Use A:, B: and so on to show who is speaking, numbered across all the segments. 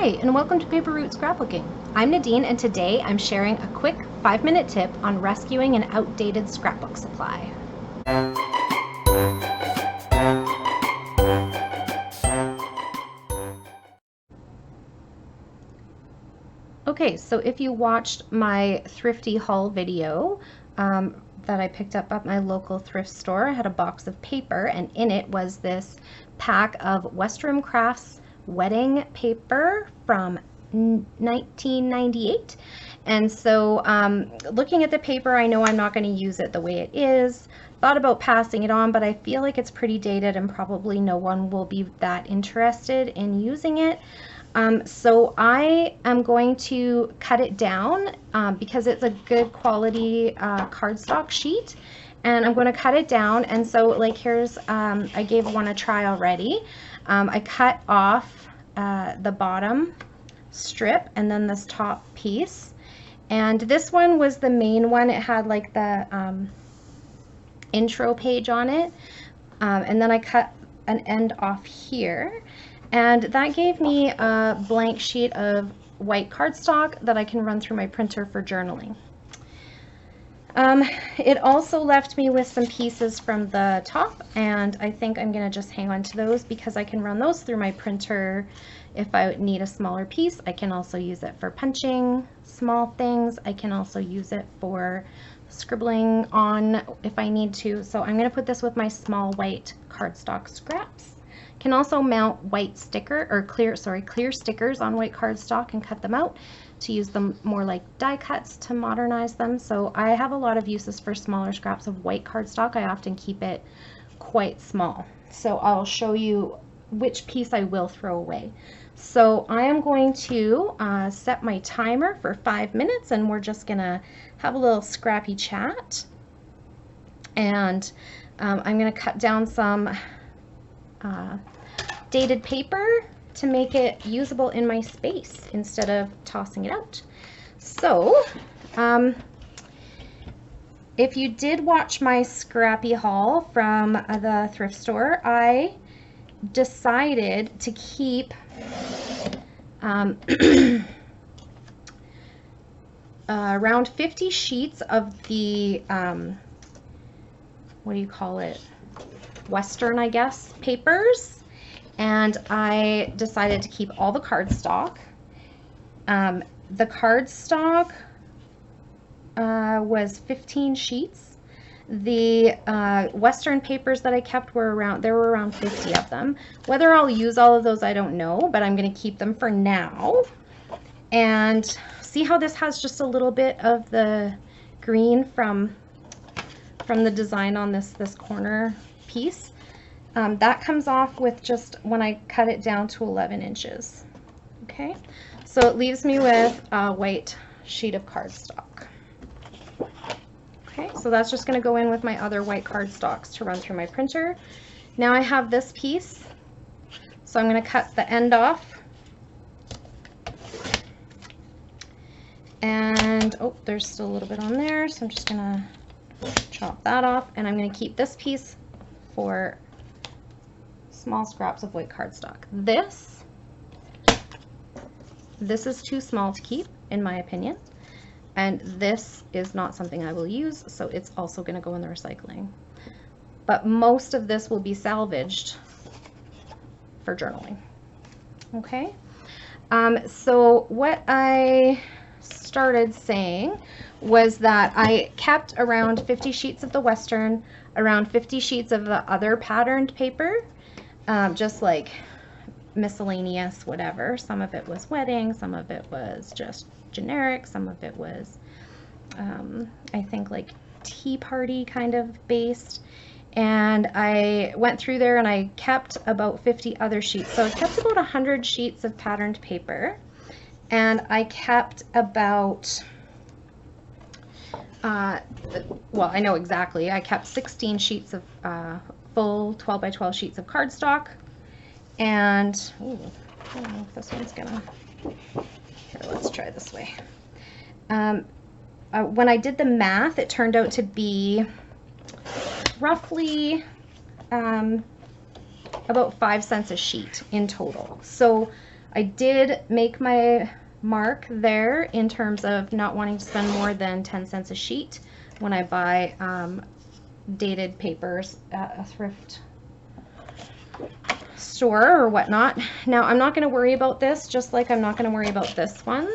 A: Hi, and welcome to Paper Route Scrapbooking. I'm Nadine, and today I'm sharing a quick 5-minute tip on rescuing an outdated scrapbook supply. Okay, so if you watched my thrifty haul video that I picked up at my local thrift store, I had a box of paper, and in it was this pack of Western Crafts wedding paper from 1998. And so looking at the paper, I know I'm not going to use it the way it is. Thought about passing it on, but I feel like it's pretty dated and probably no one will be that interested in using it. So I am going to cut it down because it's a good quality cardstock sheet, and I'm going to cut it down. And so like here's, I gave one a try already. I cut off the bottom strip and then this top piece, and this one was the main one. It had like the intro page on it, and then I cut an end off here, and that gave me a blank sheet of white cardstock that I can run through my printer for journaling. It also left me with some pieces from the top, and I think I'm going to just hang on to those because I can run those through my printer if I need a smaller piece. I can also use it for punching small things. I can also use it for scribbling on if I need to. So I'm going to put this with my small white cardstock scraps. Can also mount white sticker or clear stickers on white cardstock and cut them out to use them more like die cuts to modernize them. So I have a lot of uses for smaller scraps of white cardstock. I often keep it quite small. So I'll show you which piece I will throw away. So I am going to set my timer for 5 minutes, and we're just gonna have a little scrappy chat. And I'm gonna cut down some dated paper to make it usable in my space instead of tossing it out. So if you did watch my scrappy haul from the thrift store, I decided to keep around 50 sheets of the what do you call it, Western, I guess, papers, and I decided to keep all the cardstock. The cardstock was 15 sheets. The Western papers that I kept were around 50 of them. Whether I'll use all of those, I don't know, but I'm going to keep them for now. And see how this has just a little bit of the green from the design on this corner piece. That comes off with just when I cut it down to 11 inches. Okay, so it leaves me with a white sheet of cardstock. Okay, so that's just going to go in with my other white cardstocks to run through my printer. Now I have this piece, so I'm going to cut the end off. And oh, there's still a little bit on there, so I'm just going to chop that off, and I'm going to keep this piece for small scraps of white cardstock. This is too small to keep, in my opinion, and this is not something I will use, so it's also going to go in the recycling. But most of this will be salvaged for journaling. Okay, so what I started saying was that I kept around 50 sheets of the Western, around 50 sheets of the other patterned paper, just like miscellaneous whatever. Some of it was wedding, some of it was just generic, some of it was I think like tea party kind of based. And I went through there and I kept about 50 other sheets. So I kept about 100 sheets of patterned paper, and I kept about well, I know exactly, I kept 16 sheets of full 12 by 12 sheets of cardstock. And ooh, I don't know if this one's gonna, here, let's try this way. When I did the math, it turned out to be roughly about 5 cents a sheet in total. So I did make my mark there in terms of not wanting to spend more than 10 cents a sheet when I buy dated papers at a thrift store or whatnot. Now I'm not going to worry about this, just like I'm not going to worry about this one.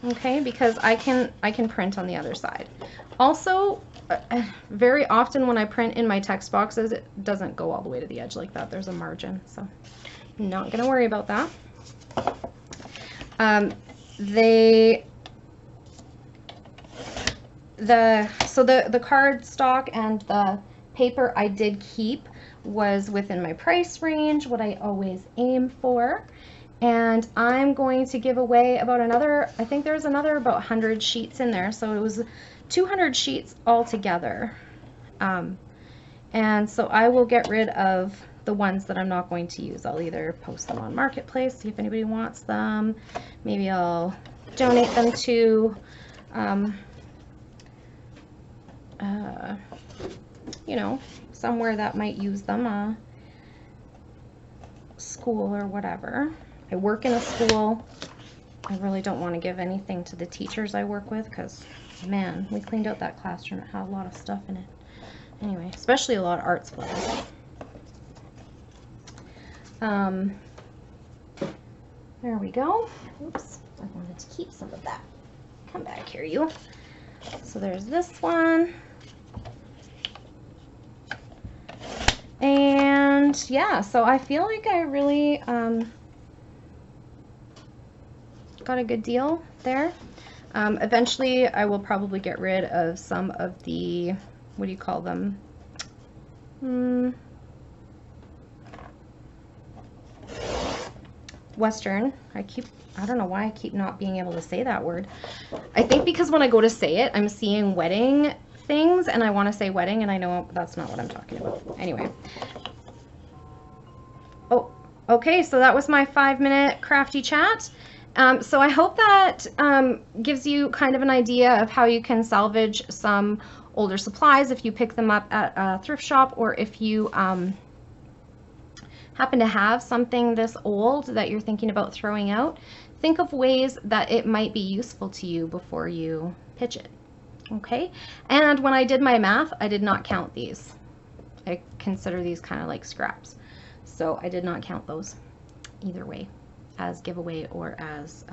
A: Okay, because I can print on the other side. Also, very often when I print in my text boxes, it doesn't go all the way to the edge like that. There's a margin, so I'm not going to worry about that. The card stock and the paper I did keep was within my price range, what I always aim for. And I'm going to give away about another, I think there's another about 100 sheets in there. So it was 200 sheets altogether. And so I will get rid of the ones that I'm not going to use. I'll either post them on Marketplace, see if anybody wants them. Maybe I'll donate them to, you know, somewhere that might use them, school or whatever. I work in a school. I really don't want to give anything to the teachers I work with because, man, we cleaned out that classroom. It had a lot of stuff in it. Anyway, especially a lot of art supplies. There we go. Oops, I wanted to keep some of that. Come back here, you. So there's this one. And yeah, so I feel like I really got a good deal there. Eventually I will probably get rid of some of the, what do you call them? Western. I don't know why I keep not being able to say that word. I think because when I go to say it, I'm seeing wedding things and I want to say wedding and I know that's not what I'm talking about. Anyway. Oh, okay, so that was my 5-minute crafty chat. So I hope that gives you kind of an idea of how you can salvage some older supplies if you pick them up at a thrift shop, or if you happen to have something this old that you're thinking about throwing out. Think of ways that it might be useful to you before you pitch it. Okay, and when I did my math, I did not count these. I consider these kind of like scraps. So I did not count those either way, as giveaway or as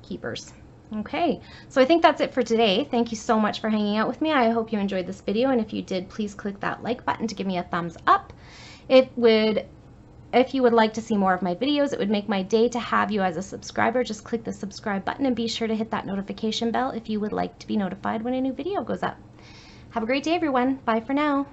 A: keepers. Okay, so I think that's it for today. Thank you so much for hanging out with me. I hope you enjoyed this video, and if you did, please click that like button to give me a thumbs up. If you would like to see more of my videos, it would make my day to have you as a subscriber. Just click the subscribe button and be sure to hit that notification bell if you would like to be notified when a new video goes up. Have a great day, everyone. Bye for now.